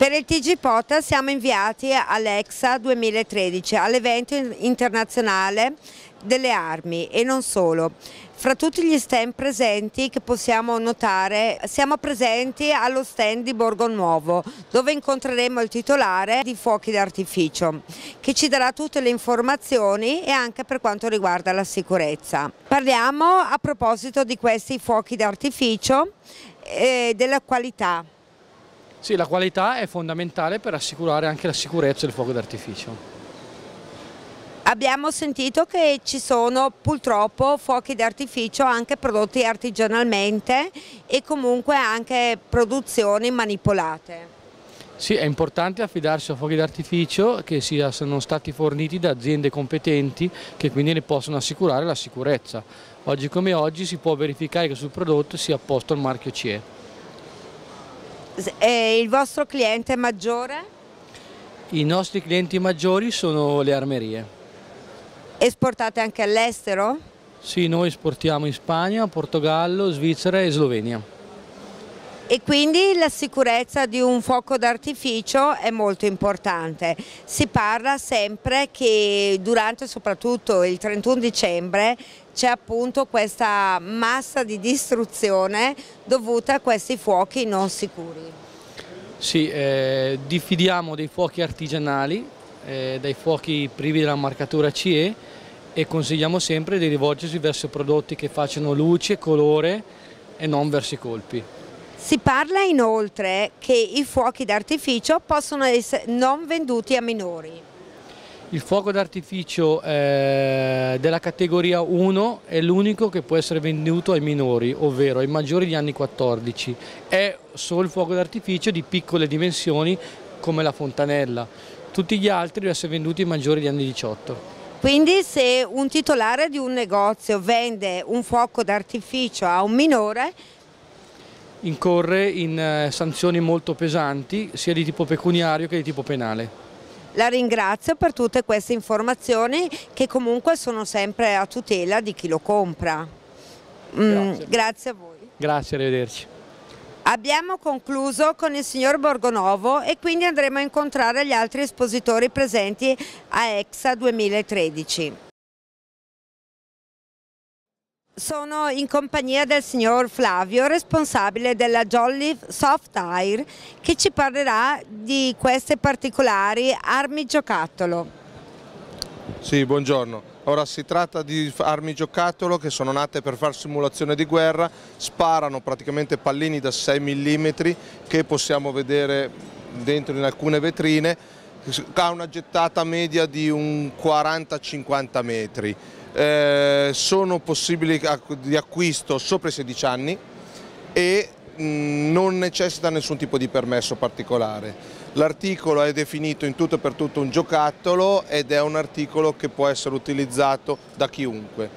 Per il TG Pota siamo inviati all'EXA 2013, all'evento internazionale delle armi e non solo. Fra tutti gli stand presenti che possiamo notare, siamo presenti allo stand di Borgo Nuovo, dove incontreremo il titolare di fuochi d'artificio, che ci darà tutte le informazioni e anche per quanto riguarda la sicurezza. Parliamo a proposito di questi fuochi d'artificio e della qualità. Sì, la qualità è fondamentale per assicurare anche la sicurezza del fuoco d'artificio. Abbiamo sentito che ci sono purtroppo fuochi d'artificio anche prodotti artigianalmente e comunque anche produzioni manipolate. Sì, è importante affidarsi a fuochi d'artificio che siano stati forniti da aziende competenti che quindi ne possono assicurare la sicurezza. Oggi come oggi si può verificare che sul prodotto sia apposto il marchio CE. E il vostro cliente maggiore? I nostri clienti maggiori sono le armerie. Esportate anche all'estero? Sì, noi esportiamo in Spagna, Portogallo, Svizzera e Slovenia. E quindi la sicurezza di un fuoco d'artificio è molto importante. Si parla sempre che durante soprattutto il 31 dicembre c'è appunto questa massa di distruzione dovuta a questi fuochi non sicuri. Sì, diffidiamo dei fuochi artigianali, dai fuochi privi della marcatura CE e consigliamo sempre di rivolgersi verso prodotti che facciano luce, colore e non verso i colpi. Si parla inoltre che i fuochi d'artificio possono essere non venduti a minori. Il fuoco d'artificio della categoria 1 è l'unico che può essere venduto ai minori, ovvero ai maggiori di anni 14. È solo il fuoco d'artificio di piccole dimensioni come la fontanella. Tutti gli altri devono essere venduti ai maggiori di anni 18. Quindi se un titolare di un negozio vende un fuoco d'artificio a un minore, incorre in sanzioni molto pesanti, sia di tipo pecuniario che di tipo penale. La ringrazio per tutte queste informazioni che comunque sono sempre a tutela di chi lo compra. Grazie a voi. Grazie, arrivederci. Abbiamo concluso con il signor Borgonovo e quindi andremo a incontrare gli altri espositori presenti a EXA 2013. Sono in compagnia del signor Flavio, responsabile della Jolly Soft Air, che ci parlerà di queste particolari armi giocattolo. Sì, buongiorno. Ora si tratta di armi giocattolo che sono nate per fare simulazione di guerra, sparano praticamente pallini da 6 mm che possiamo vedere dentro in alcune vetrine, ha una gettata media di un 40-50 metri. Sono possibili di acquisto sopra i 16 anni e non necessita nessun tipo di permesso particolare. L'articolo è definito in tutto e per tutto un giocattolo ed è un articolo che può essere utilizzato da chiunque.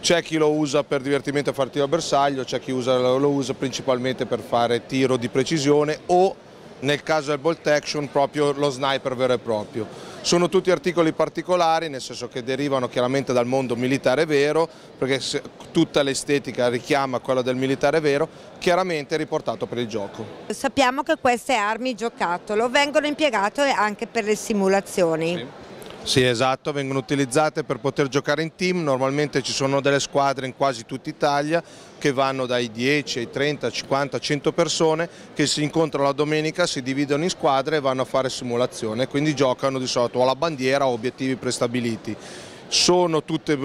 C'è chi lo usa per divertimento a fare tiro a bersaglio, c'è chi lo usa principalmente per fare tiro di precisione o nel caso del bolt action proprio lo sniper vero e proprio. Sono tutti articoli particolari, nel senso che derivano chiaramente dal mondo militare vero, perché tutta l'estetica richiama quella del militare vero, chiaramente riportato per il gioco. Sappiamo che queste armi giocattolo vengono impiegate anche per le simulazioni. Sì. Sì, esatto, vengono utilizzate per poter giocare in team, normalmente ci sono delle squadre in quasi tutta Italia che vanno dai 10 ai 30, 50, 100 persone che si incontrano la domenica, si dividono in squadre e vanno a fare simulazione, quindi giocano di solito alla bandiera o obiettivi prestabiliti. Sono tutte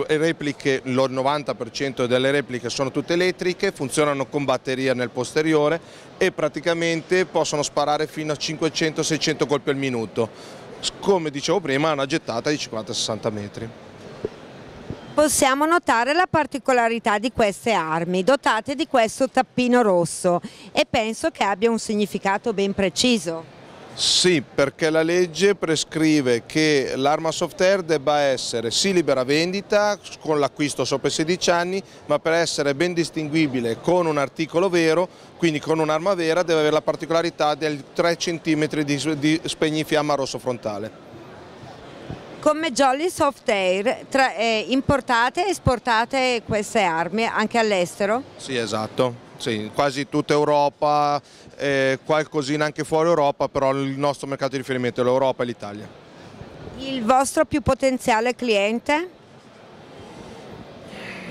repliche, il 90% delle repliche sono tutte elettriche, funzionano con batteria nel posteriore e praticamente possono sparare fino a 500-600 colpi al minuto. Come dicevo prima, è una gettata di 50-60 metri. Possiamo notare la particolarità di queste armi, dotate di questo tappino rosso, e penso che abbia un significato ben preciso. Sì, perché la legge prescrive che l'arma soft air debba essere sì libera vendita con l'acquisto sopra i 16 anni, ma per essere ben distinguibile con un articolo vero, quindi con un'arma vera, deve avere la particolarità del 3 cm di spegnifiamma rosso frontale. Come Jolly Soft Air, importate e esportate queste armi anche all'estero? Sì, esatto. Sì, quasi tutta Europa, qualcosina anche fuori Europa, però il nostro mercato di riferimento è l'Europa e l'Italia. Il vostro più potenziale cliente?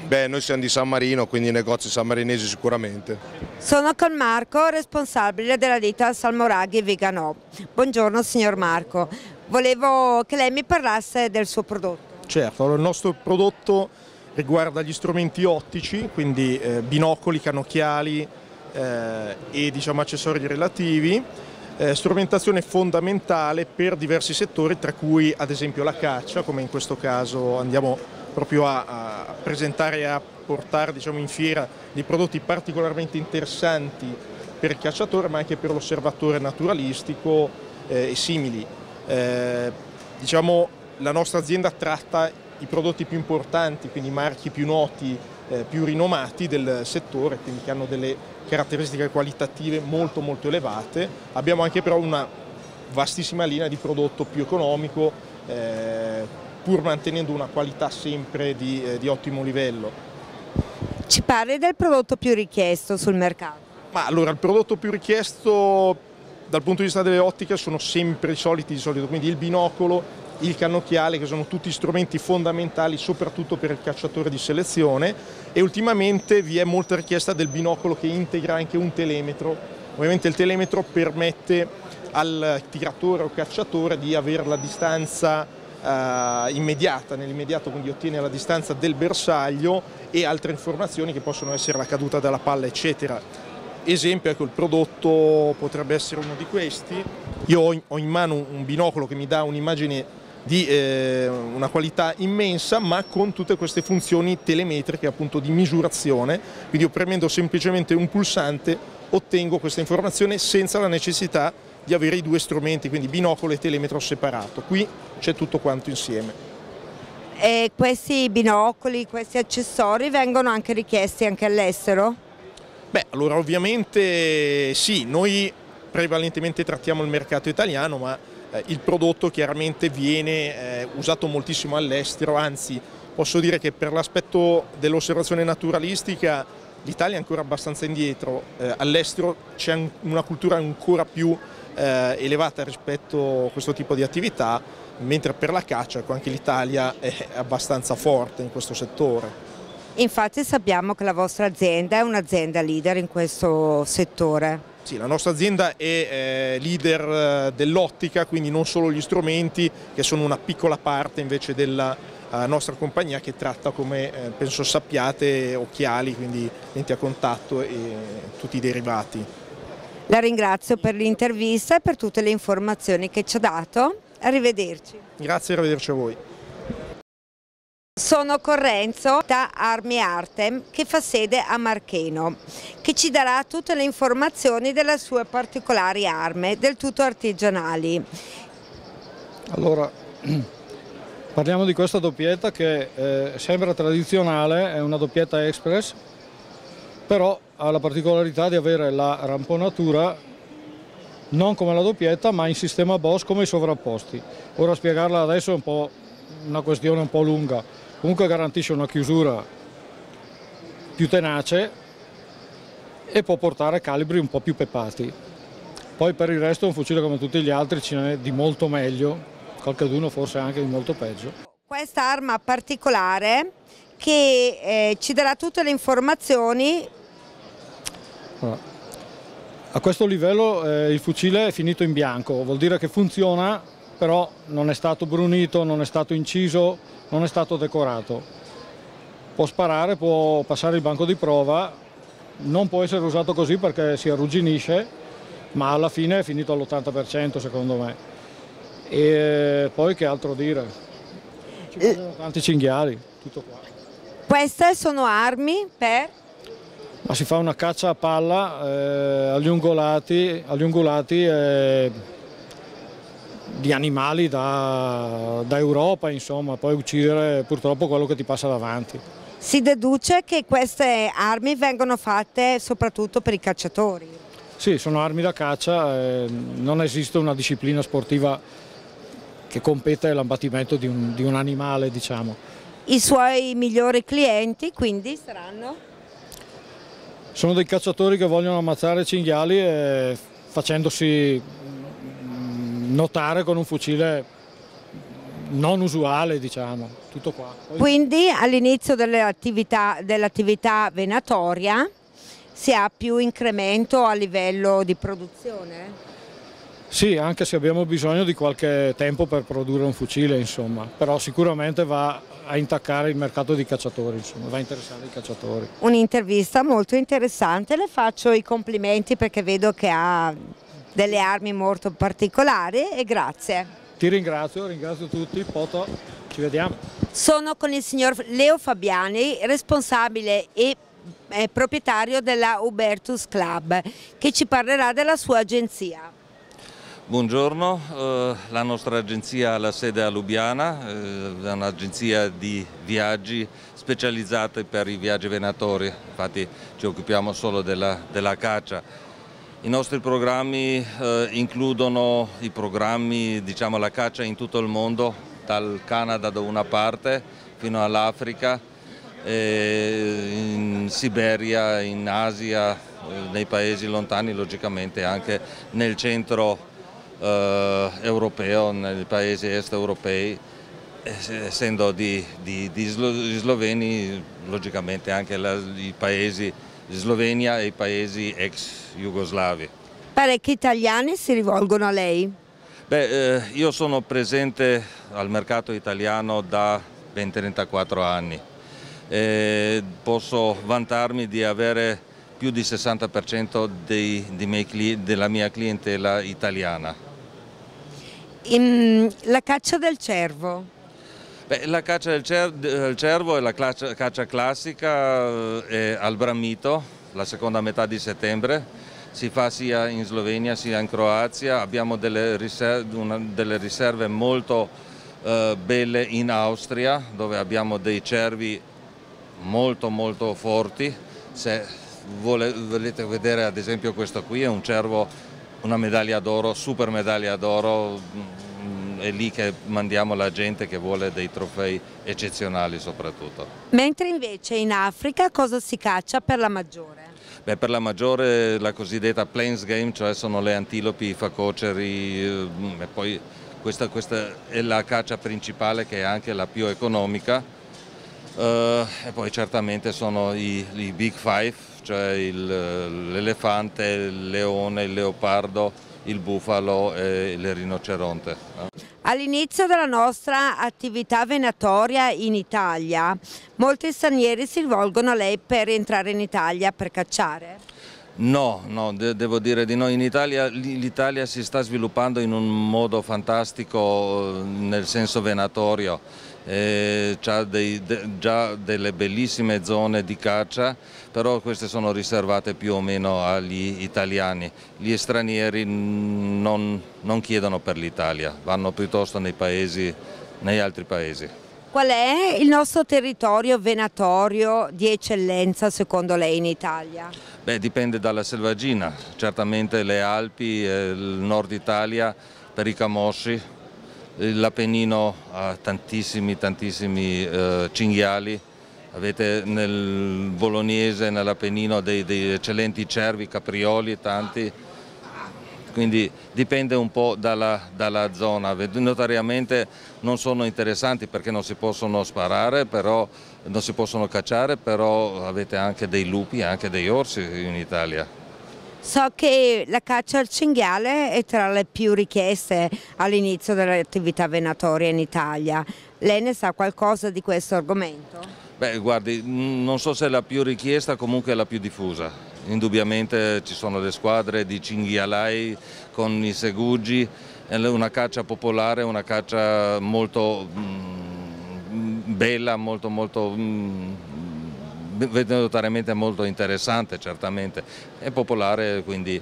Beh, noi siamo di San Marino, quindi i negozi sammarinesi sicuramente. Sono con Marco, responsabile della ditta Salmoraghi Viganò. Buongiorno signor Marco, volevo che lei mi parlasse del suo prodotto. Certo, allora il nostro prodotto riguarda gli strumenti ottici, quindi binocoli, cannocchiali e diciamo accessori relativi, strumentazione fondamentale per diversi settori, tra cui ad esempio la caccia, come in questo caso andiamo proprio a presentare e a portare diciamo, in fiera dei prodotti particolarmente interessanti per il cacciatore ma anche per l'osservatore naturalistico e simili. Diciamo, la nostra azienda tratta i prodotti più importanti, quindi i marchi più noti, più rinomati del settore, quindi che hanno delle caratteristiche qualitative molto elevate. Abbiamo anche però una vastissima linea di prodotto più economico, pur mantenendo una qualità sempre di ottimo livello. Ci parli del prodotto più richiesto sul mercato? Ma allora, il prodotto più richiesto dal punto di vista delle ottiche sono sempre i soliti di solito, quindi il binocolo, il cannocchiale, che sono tutti strumenti fondamentali soprattutto per il cacciatore di selezione, e ultimamente vi è molta richiesta del binocolo che integra anche un telemetro. Ovviamente il telemetro permette al tiratore o cacciatore di avere la distanza immediata, nell'immediato, quindi ottiene la distanza del bersaglio e altre informazioni che possono essere la caduta della palla eccetera. Esempio, ecco, il prodotto potrebbe essere uno di questi. Io ho in mano un binocolo che mi dà un'immagine di una qualità immensa, ma con tutte queste funzioni telemetriche appunto di misurazione, quindi io premendo semplicemente un pulsante ottengo questa informazione senza la necessità di avere i due strumenti, quindi binocolo e telemetro separato. Qui c'è tutto quanto insieme. E questi binocoli, questi accessori vengono anche richiesti anche all'estero? Beh, allora ovviamente sì, noi prevalentemente trattiamo il mercato italiano, ma il prodotto chiaramente viene usato moltissimo all'estero, anzi posso dire che per l'aspetto dell'osservazione naturalistica l'Italia è ancora abbastanza indietro, all'estero c'è una cultura ancora più elevata rispetto a questo tipo di attività, mentre per la caccia ecco, anche l'Italia è abbastanza forte in questo settore. Infatti sappiamo che la vostra azienda è un'azienda leader in questo settore. Sì, la nostra azienda è leader dell'ottica, quindi non solo gli strumenti, che sono una piccola parte invece della nostra compagnia che tratta, come penso sappiate, occhiali, quindi lenti a contatto e tutti i derivati. La ringrazio per l'intervista e per tutte le informazioni che ci ha dato. Arrivederci. Grazie, arrivederci a voi. Sono con Renzo da Armi Artem che fa sede a Marcheno, che ci darà tutte le informazioni delle sue particolari armi, del tutto artigianali. Allora, parliamo di questa doppietta che sembra tradizionale, è una doppietta express, però ha la particolarità di avere la ramponatura non come la doppietta ma in sistema Bosch come i sovrapposti. Ora spiegarla adesso è un po' una questione un po' lunga, comunque garantisce una chiusura più tenace e può portare calibri un po' più pepati. Poi per il resto è un fucile come tutti gli altri, ce n'è di molto meglio, qualcuno forse anche di molto peggio. Questa arma particolare che ci darà tutte le informazioni. A questo livello il fucile è finito in bianco, vuol dire che funziona, però non è stato brunito, non è stato inciso, non è stato decorato. Può sparare, può passare il banco di prova, non può essere usato così perché si arrugginisce, ma alla fine è finito all'80% secondo me. E poi che altro dire? Ci vogliono tanti cinghiali, tutto qua. Queste sono armi per? Ma si fa una caccia a palla agli ungulati di animali da Europa, insomma, poi uccidere purtroppo quello che ti passa davanti. Si deduce che queste armi vengono fatte soprattutto per i cacciatori. Sì, sono armi da caccia, non esiste una disciplina sportiva che compete all'abbattimento di un animale, diciamo. I suoi migliori clienti quindi saranno? Sono dei cacciatori che vogliono ammazzare cinghiali e facendosi notare con un fucile non usuale, diciamo, tutto qua. Quindi all'inizio dell'attività venatoria si ha più incremento a livello di produzione? Sì, anche se abbiamo bisogno di qualche tempo per produrre un fucile, insomma, però sicuramente va a intaccare il mercato dei cacciatori, insomma, va a interessare i cacciatori. Un'intervista molto interessante, le faccio i complimenti perché vedo che ha delle armi molto particolari e grazie. Ti ringrazio tutti, Poto, ci vediamo. Sono con il signor Leo Fabiani, responsabile e proprietario della Hubertus Club, che ci parlerà della sua agenzia. Buongiorno, la nostra agenzia ha la sede a Lubiana, è un'agenzia di viaggi specializzata per i viaggi venatori, infatti ci occupiamo solo della caccia. I nostri programmi includono i programmi, diciamo, la caccia in tutto il mondo, dal Canada da una parte fino all'Africa, in Siberia, in Asia, nei paesi lontani, logicamente anche nel centro europeo, nei paesi est europei, essendo di sloveni, logicamente anche i paesi Slovenia e i paesi ex jugoslavi. Parecchi italiani si rivolgono a lei? Beh, io sono presente al mercato italiano da ben 34 anni e posso vantarmi di avere più di 60% della mia clientela italiana. La caccia del cervo? Beh, la caccia del cervo è la caccia classica, è al Bramito, la seconda metà di settembre, si fa sia in Slovenia sia in Croazia, abbiamo delle riserve molto belle in Austria, dove abbiamo dei cervi molto forti. Se volete vedere ad esempio questo qui, è un cervo, una medaglia d'oro, super medaglia d'oro, è lì che mandiamo la gente che vuole dei trofei eccezionali soprattutto. Mentre invece in Africa cosa si caccia per la maggiore? Beh, per la maggiore la cosiddetta plains game, cioè sono le antilopi, i facoceri, e poi questa è la caccia principale, che è anche la più economica, e poi certamente sono i big five, cioè l'elefante, il leone, il leopardo, il bufalo e il rinoceronte. All'inizio della nostra attività venatoria in Italia, molti stranieri si rivolgono a lei per entrare in Italia per cacciare? No, devo dire di no. In Italia, l'Italia si sta sviluppando in un modo fantastico nel senso venatorio. C'ha già delle bellissime zone di caccia, però queste sono riservate più o meno agli italiani. Gli stranieri non chiedono per l'Italia, vanno piuttosto nei altri paesi. Qual è il nostro territorio venatorio di eccellenza secondo lei in Italia? Beh, dipende dalla selvaggina, certamente le Alpi, il nord Italia per i camosci, l'Appennino ha tantissimi cinghiali, avete nel Bolognese, nell'Appennino dei eccellenti cervi, caprioli, tanti, quindi dipende un po' dalla zona. Notoriamente non sono interessanti perché non si possono sparare, però non si possono cacciare, però avete anche dei lupi e anche dei orsi in Italia. So che la caccia al cinghiale è tra le più richieste all'inizio dell'attività venatoria in Italia. Lei ne sa qualcosa di questo argomento? Beh, guardi, non so se è la più richiesta, comunque è la più diffusa. Indubbiamente ci sono le squadre di cinghialai con i seguggi, è una caccia popolare, una caccia molto bella, notoriamente molto interessante, certamente, è popolare, quindi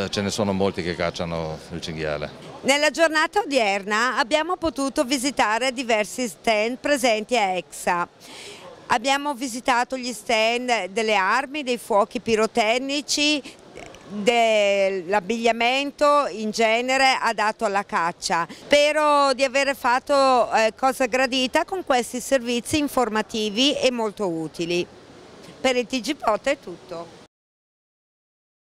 ce ne sono molti che cacciano il cinghiale. Nella giornata odierna abbiamo potuto visitare diversi stand presenti a EXA. Abbiamo visitato gli stand delle armi, dei fuochi pirotecnici, dell'abbigliamento in genere adatto alla caccia. Spero di aver fatto cosa gradita con questi servizi informativi e molto utili. Per il TG Poto è tutto.